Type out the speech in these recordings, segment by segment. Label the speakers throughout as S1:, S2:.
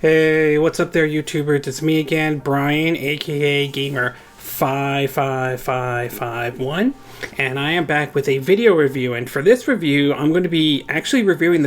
S1: Hey, what's up there, YouTubers? It's me again, Brian, aka Gamer55551, and I am back with a video review. And for this review, I'm going to be actually reviewing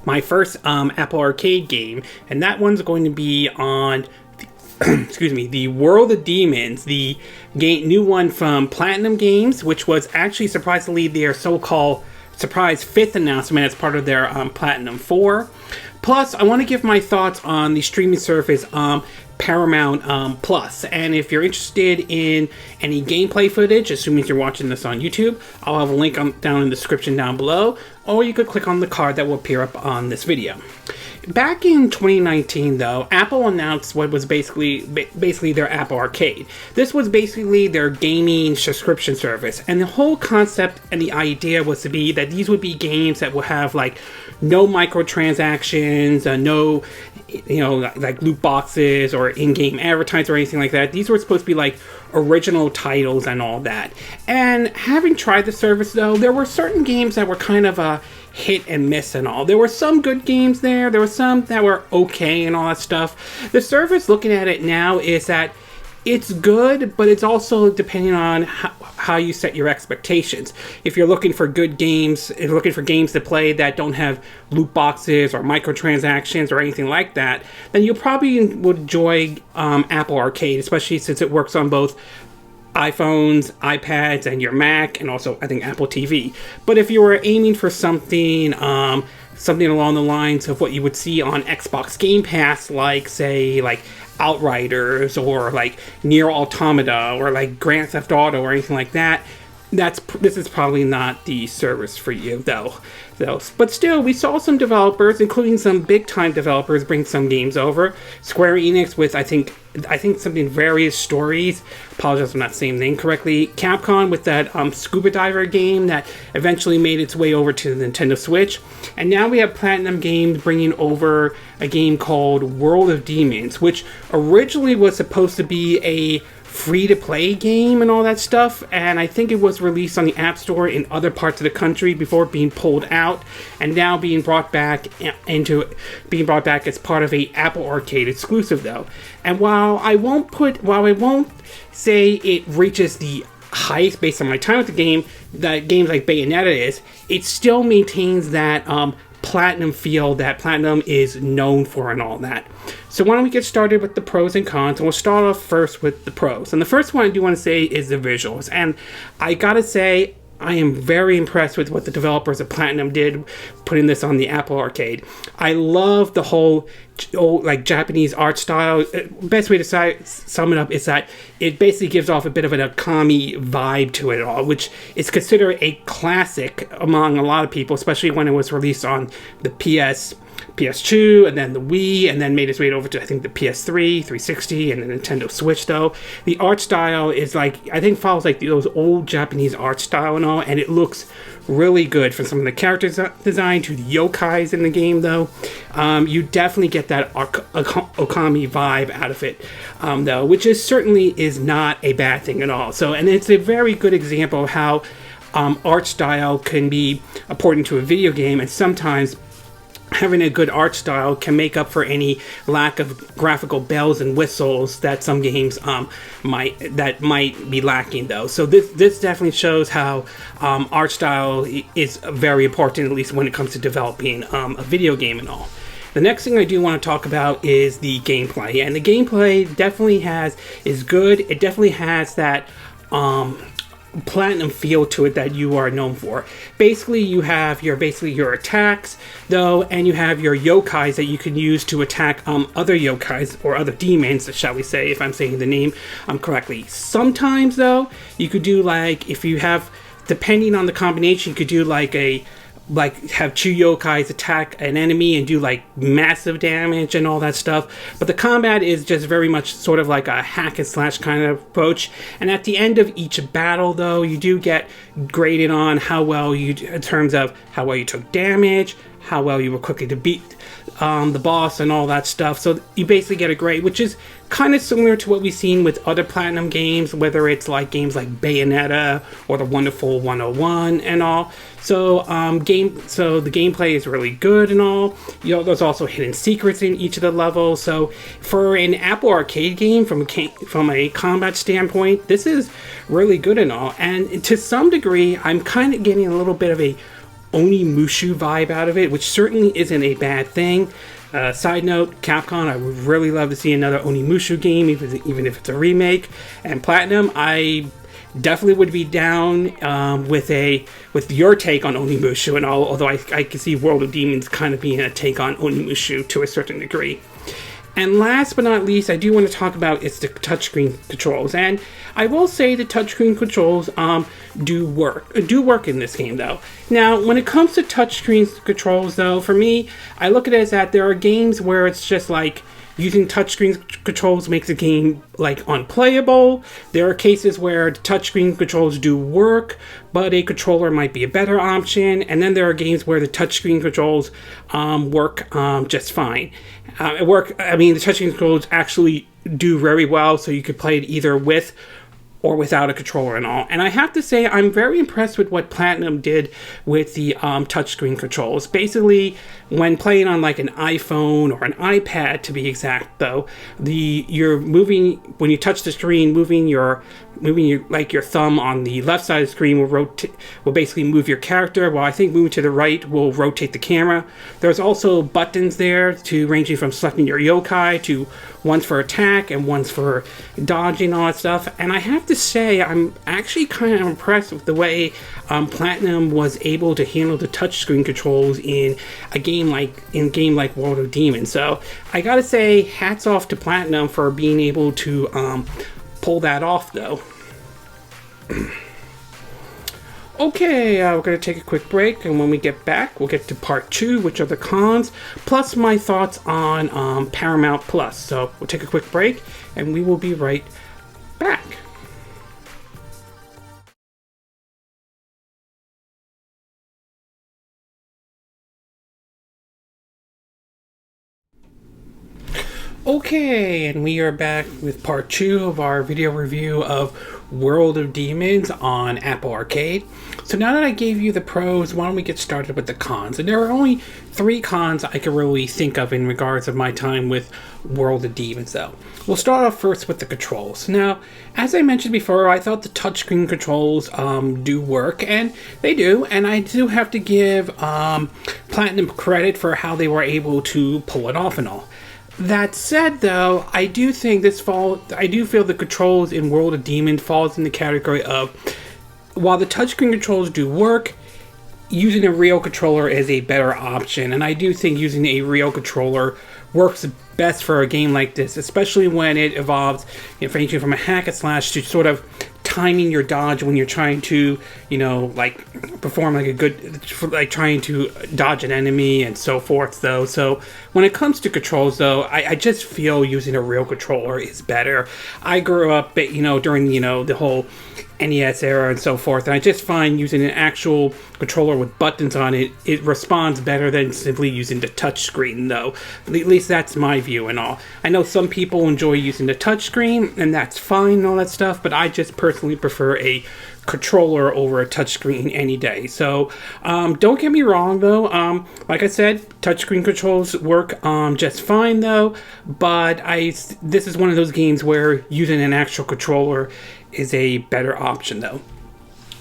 S1: my first Apple Arcade game, and that one's going to be on the World of Demons, the new one from Platinum Games, which was actually surprisingly their so-called surprise 5th announcement as part of their Platinum 4. Plus, I want to give my thoughts on the streaming service Paramount.to. And if you're interested in any gameplay footage, assuming you're watching this on YouTube, I'll have a link down in the description down below, or you could click on the card that will appear up on this video. Back in 2019, though, Apple announced what was basically their Apple Arcade. This was basically their gaming subscription service, and the whole concept and the idea was to be that these would be games that will have like no microtransactions, no, like loot boxes or in-game advertising or anything like that. These were supposed to be like original titles and all that. And having tried the service, though, there were certain games that were kind of a hit and miss and all. There were some good games there. There were some that were okay and all that stuff. The service, looking at it now, is that it's good, but it's also depending on how you set your expectations. If you're looking for good games, if you're looking for games to play that don't have loot boxes or microtransactions or anything like that, then you probably would enjoy Apple Arcade, especially since it works on both iPhones, iPads, and your Mac, and also I think Apple TV. But if you were aiming for something along the lines of what you would see on Xbox Game Pass, like say Outriders or like Nier Automata or like Grand Theft Auto or anything like that, this is probably not the service for you, though. But still, we saw some developers, including some big-time developers, bring some games over. Square Enix with I think something Various Stories. Apologize if I'm not saying the name correctly. Capcom with that scuba diver game that eventually made its way over to the Nintendo Switch. And now we have Platinum Games bringing over a game called World of Demons, which originally was supposed to be a free-to-play game and all that stuff, and I think it was released on the App Store in other parts of the country before being pulled out, and now being brought back as part of a Apple Arcade exclusive, though. And while I won't say it reaches the highest based on my time with the game that games like Bayonetta is, it still maintains that Platinum feel that Platinum is known for and all that. So why don't we get started with the pros and cons, and we'll start off first with the pros. And the first one I do want to say is the visuals. And I gotta say, I am very impressed with what the developers of Platinum did putting this on the Apple Arcade. I love the whole Japanese art style. Best way to sum it up is that it basically gives off a bit of an Okami vibe to it all, which is considered a classic among a lot of people, especially when it was released on the PS2, and then the Wii, and then made its way over to, I think, the PS3, 360, and the Nintendo Switch, though. The art style is I think follows those old Japanese art style and all, and it looks really good, from some of the character design to the yokais in the game, though. You definitely get that Okami vibe out of it, though, which certainly is not a bad thing at all. So, and it's a very good example of how art style can be important to a video game, and sometimes having a good art style can make up for any lack of graphical bells and whistles that some games might be lacking, though. So this definitely shows how art style is very important, at least when it comes to developing a video game and all. The next thing I do want to talk about is the gameplay, and the gameplay definitely is good. It definitely has that Platinum feel to it that you are known for. Basically, you have your attacks, though, and you have your yokais that you can use to attack other yokais or other demons, shall we say, if I'm saying the name correctly. Sometimes, though, you could do if you have, depending on the combination, you could do have two yokais attack an enemy and do massive damage and all that stuff. But the combat is just very much sort of like a hack and slash kind of approach. And at the end of each battle, though, you do get graded on how well in terms of how well you took damage, how well you were quickly to beat the boss and all that stuff. So you basically get a grade, which is kind of similar to what we've seen with other Platinum games, whether it's like games like Bayonetta or the wonderful 101 and all. So the gameplay is really good and all. You know, there's also hidden secrets in each of the levels. So for an Apple Arcade game, from a combat standpoint, this is really good and all. And to some degree, I'm kind of getting a little bit of a Onimusha vibe out of it, which certainly isn't a bad thing. Side note, Capcom, I would really love to see another Onimusha game, even if it's a remake. And Platinum, I definitely would be down with your take on Onimusha and all, although I can see World of Demons kind of being a take on Onimusha to a certain degree. And last but not least, I do want to talk about is the touchscreen controls. And I will say the touchscreen controls do work in this game, though. Now, when it comes to touchscreen controls, though, for me, I look at it as that there are games where it's just like using touchscreen controls makes a game like unplayable. There are cases where the touchscreen controls do work, but a controller might be a better option. And then there are games where the touchscreen controls work just fine. The touchscreen controls actually do very well, so you could play it either with or without a controller and all. And I have to say, I'm very impressed with what Platinum did with the touchscreen controls. Basically, when playing on like an iPhone or an iPad, to be exact, though, you're moving when you touch the screen, moving your thumb on the left side of the screen will basically move your character, while I think moving to the right will rotate the camera. There's also buttons there ranging from selecting your yokai to one's for attack and one's for dodging, all that stuff. And I have to say, I'm actually kind of impressed with the way Platinum was able to handle the touchscreen controls in a game like World of Demons. So I gotta say, hats off to Platinum for being able to pull that off, though. Okay, we're going to take a quick break, and when we get back, we'll get to part 2, which are the cons, plus my thoughts on Paramount+. So we'll take a quick break, and we will be right back. Okay, and we are back with part 2 of our video review of World of Demons on Apple Arcade. So now that I gave you the pros, why don't we get started with the cons? And there are only 3 cons I can really think of in regards of my time with World of Demons, though. We'll start off first with the controls. Now, as I mentioned before, I thought the touchscreen controls do work, and they do, and I do have to give Platinum credit for how they were able to pull it off and all. That said, though, I do feel the controls in World of Demons falls in the category of, while the touchscreen controls do work, using a real controller is a better option. And I do think using a real controller works best for a game like this, especially when it evolves ranging from a hack and slash to sort of timing your dodge when you're trying to, perform trying to dodge an enemy and so forth, though. So when it comes to controls, though, I just feel using a real controller is better. I grew up, during, the whole NES era and so forth, and I just find using an actual controller with buttons on it, it responds better than simply using the touch screen, though. At least that's my view and all. I know some people enjoy using the touch screen, and that's fine and all that stuff, but I just personally prefer a controller over a touchscreen any day. So don't get me wrong, though. Like I said, touchscreen controls work just fine, though. But this is one of those games where using an actual controller is a better option, though.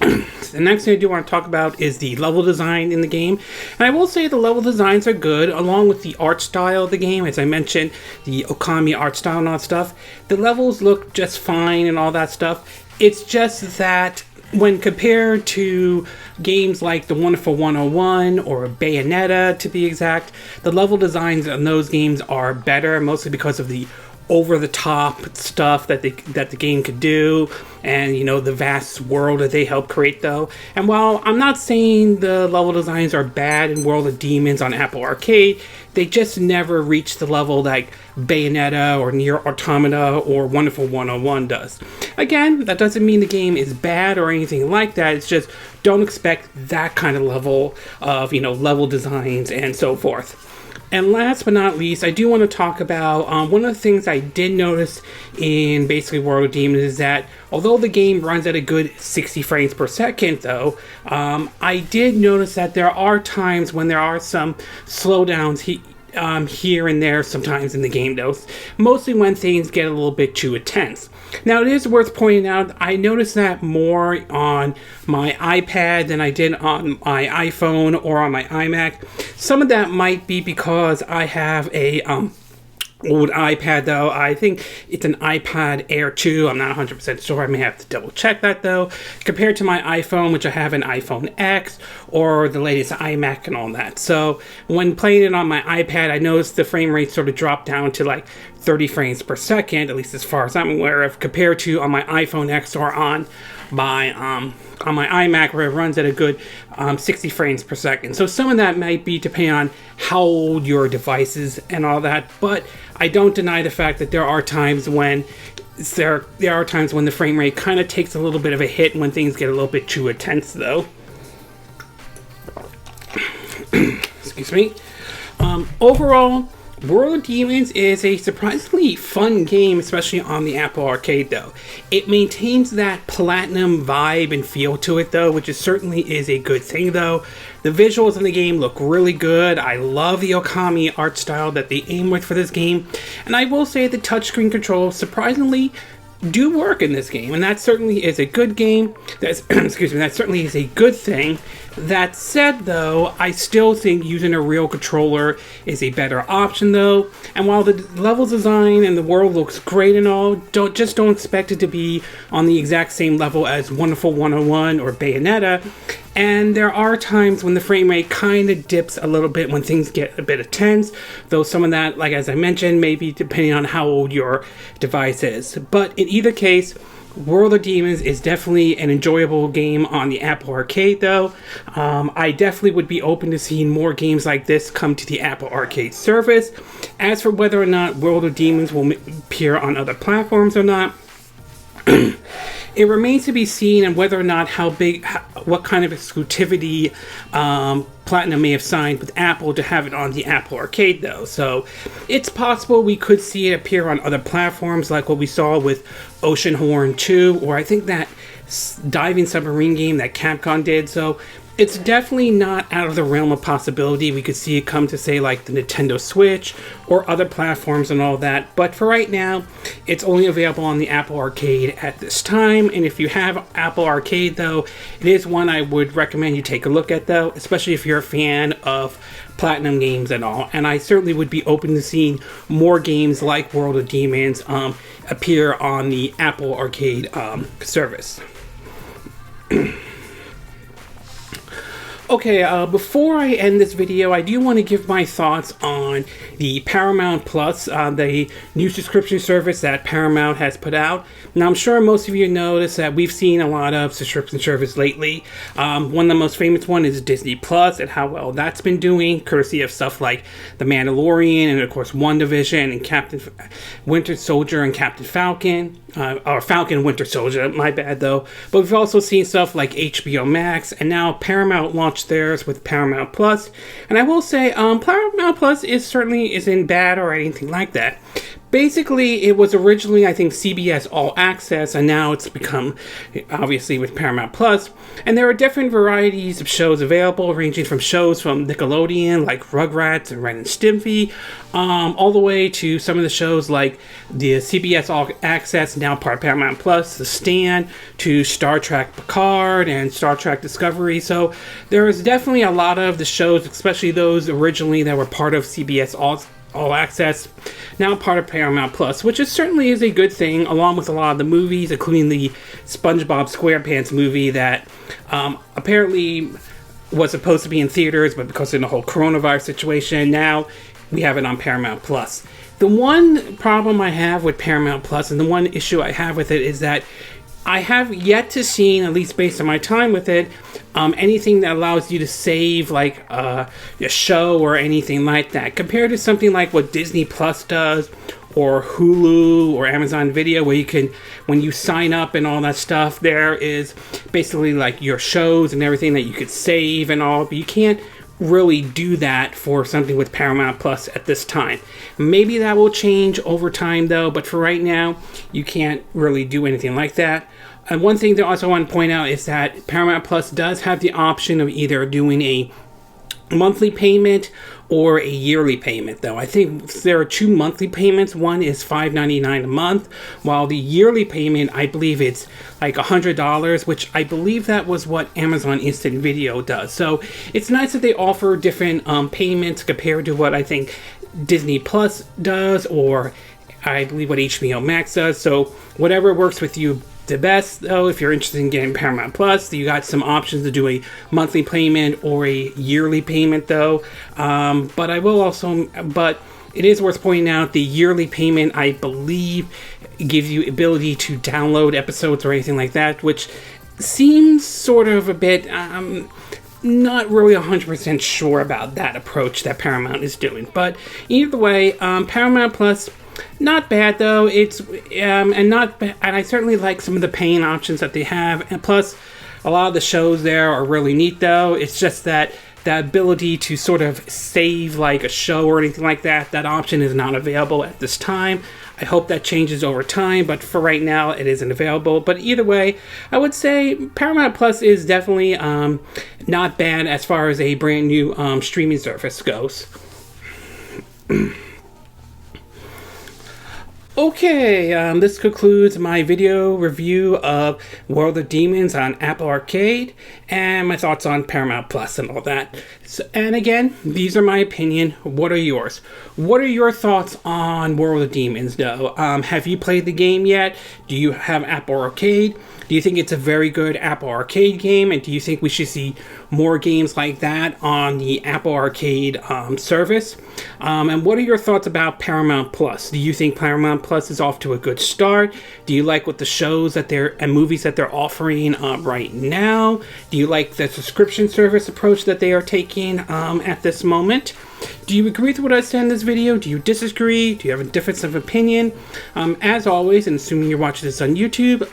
S1: The next thing I do want to talk about is the level design in the game. And I will say the level designs are good, along with the art style of the game. As I mentioned, the Okami art style and all that stuff. The levels look just fine and all that stuff. It's just that when compared to games like the wonderful 101 or Bayonetta, to be exact, the level designs in those games are better, mostly because of the over-the-top stuff that the game could do, and the vast world that they help create, though. And while I'm not saying the level designs are bad in World of Demons on Apple Arcade, they just never reach the level like Bayonetta or Nier Automata or Wonderful 101 does. Again, that doesn't mean the game is bad or anything like that. It's just don't expect that kind of level of, level designs and so forth. And last but not least, I do want to talk about one of the things I did notice in basically World of Demons is that although the game runs at a good 60 frames per second, though, I did notice that there are times when there are some slowdowns here and there sometimes in the game, though, mostly when things get a little bit too intense. Now, it is worth pointing out, I noticed that more on my iPad than I did on my iPhone or on my iMac. Some of that might be because I have a old iPad, though. I think it's an iPad Air 2. I'm not 100% sure. I may have to double check that, though. Compared to my iPhone, which I have an iPhone X or the latest iMac and all that. So when playing it on my iPad, I noticed the frame rate sort of dropped down to like 30 frames per second, at least as far as I'm aware of, compared to on my iPhone X or on my iMac, where it runs at a good 60 frames per second. So some of that might be depending on how old your device is and all that, but I don't deny the fact that there are times when the frame rate kind of takes a little bit of a hit when things get a little bit too intense, though. Excuse me. Overall, World of Demons is a surprisingly fun game, especially on the Apple Arcade, though. It maintains that platinum vibe and feel to it, though, which certainly is a good thing, though. The visuals in the game look really good. I love the Okami art style that they aim with for this game. And I will say the touchscreen controls surprisingly do work in this game, and that certainly is a good game. Excuse me, that certainly is a good thing. That said, though, I still think using a real controller is a better option, though. And while the level design and the world looks great and all, don't expect it to be on the exact same level as Wonderful 101 or Bayonetta. And there are times when the frame rate kind of dips a little bit when things get a bit tense, though some of that, like as I mentioned, may be depending on how old your device is. But in either case, World of Demons is definitely an enjoyable game on the Apple Arcade, though. I definitely would be open to seeing more games like this come to the Apple Arcade service. As for whether or not World of Demons will appear on other platforms or not, it remains to be seen, and whether or not what kind of exclusivity Platinum may have signed with Apple to have it on the Apple Arcade, though. So it's possible we could see it appear on other platforms, like what we saw with Oceanhorn 2, or I think that diving submarine game that Capcom did. So it's definitely not out of the realm of possibility. We could see it come to, say, like the Nintendo Switch or other platforms and all that. But for right now, it's only available on the Apple Arcade at this time. And if you have Apple Arcade, though, it is one I would recommend you take a look at, though, especially if you're a fan of Platinum games and all. And I certainly would be open to seeing more games like World of Demons appear on the Apple Arcade service. Okay, before I end this video, I do want to give my thoughts on the Paramount Plus, the new subscription service that Paramount has put out. Now, I'm sure most of you noticed that we've seen a lot of subscription service lately. One of the most famous one is Disney Plus, and how well that's been doing, courtesy of stuff like The Mandalorian, and of course WandaVision, and Captain Winter Soldier, and Captain Falcon. Or Falcon Winter Soldier, my bad though. But we've also seen stuff like HBO Max, and now Paramount launched theirs with Paramount Plus. And I will say, Paramount Plus isn't bad or anything like that. Basically, it was originally, I think, CBS All Access, and now it's become, obviously, with Paramount Plus. And there are different varieties of shows available, ranging from shows from Nickelodeon, like Rugrats and Ren and Stimpy, all the way to some of the shows like the CBS All Access, now part of Paramount Plus, The Stand, to Star Trek Picard and Star Trek Discovery. So there is definitely a lot of the shows, especially those originally that were part of CBS All Access, now part of Paramount Plus, which certainly is a good thing, along with a lot of the movies, including the SpongeBob SquarePants movie that apparently was supposed to be in theaters, but because of the whole coronavirus situation, now we have it on Paramount Plus. The one problem I have with Paramount Plus, and the one issue I have with it, is that I have yet to see, at least based on my time with it, anything that allows you to save like a show or anything like that, compared to something like what Disney Plus does, or Hulu or Amazon Video, where you can, when you sign up and all that stuff, there is basically like your shows and everything that you could save and all, but you can't really do that for something with Paramount Plus at this time. Maybe that will change over time though, but for right now, you can't really do anything like that. And one thing that I also want to point out is that Paramount Plus does have the option of either doing a monthly payment or a yearly payment, though. I think there are two monthly payments. One is $5.99 a month, while the yearly payment, I believe it's like $100, which I believe that was what Amazon Instant Video does. So it's nice that they offer different payments compared to what I think Disney Plus does, or I believe what HBO Max does. So whatever works with you the best, though. If you're interested in getting Paramount Plus, you got some options to do a monthly payment or a yearly payment, though. But it is worth pointing out the yearly payment, I believe, gives you ability to download episodes or anything like that, which seems sort of a bit not really 100% sure about that approach that Paramount is doing. But either way, Paramount Plus, not bad though. It's and I certainly like some of the paying options that they have, and plus a lot of the shows there are really neat though. It's just that the ability to sort of save like a show or anything like that, that option is not available at this time. I hope that changes over time, but for right now it isn't available. But either way, I would say Paramount Plus is definitely not bad as far as a brand new streaming service goes. Okay, this concludes my video review of World of Demons on Apple Arcade and my thoughts on Paramount Plus and all that. So, and again, these are my opinion. What are yours? What are your thoughts on World of Demons, though? Have you played the game yet? Do you have Apple Arcade? Do you think it's a very good Apple Arcade game? And do you think we should see more games like that on the Apple Arcade service? And what are your thoughts about Paramount Plus? Do you think Paramount Plus is off to a good start? Do you like what the shows that and movies that they're offering right now? Do you like the subscription service approach that they are taking at this moment? Do you agree with what I said in this video? Do you disagree? Do you have a difference of opinion? As always, and assuming you're watching this on YouTube,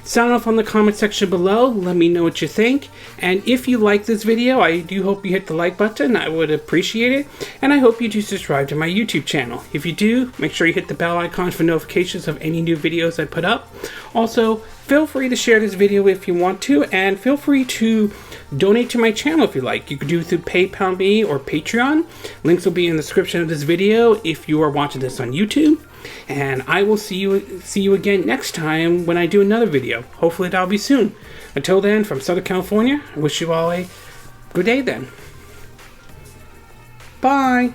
S1: sound off on the comment section below. Let me know what you think. And if you like this video, I do hope you hit the like button. I would appreciate it. And I hope you do subscribe to my YouTube channel. If you do, make sure you hit the bell icon for notifications of any new videos I put up. Also, feel free to share this video if you want to, and feel free to donate to my channel if you like. You could do it through PayPal Me or Patreon. Links will be in the description of this video if you are watching this on YouTube. And I will see you again next time when I do another video. Hopefully that'll be soon. Until then, from Southern California, I wish you all a good day then. Bye.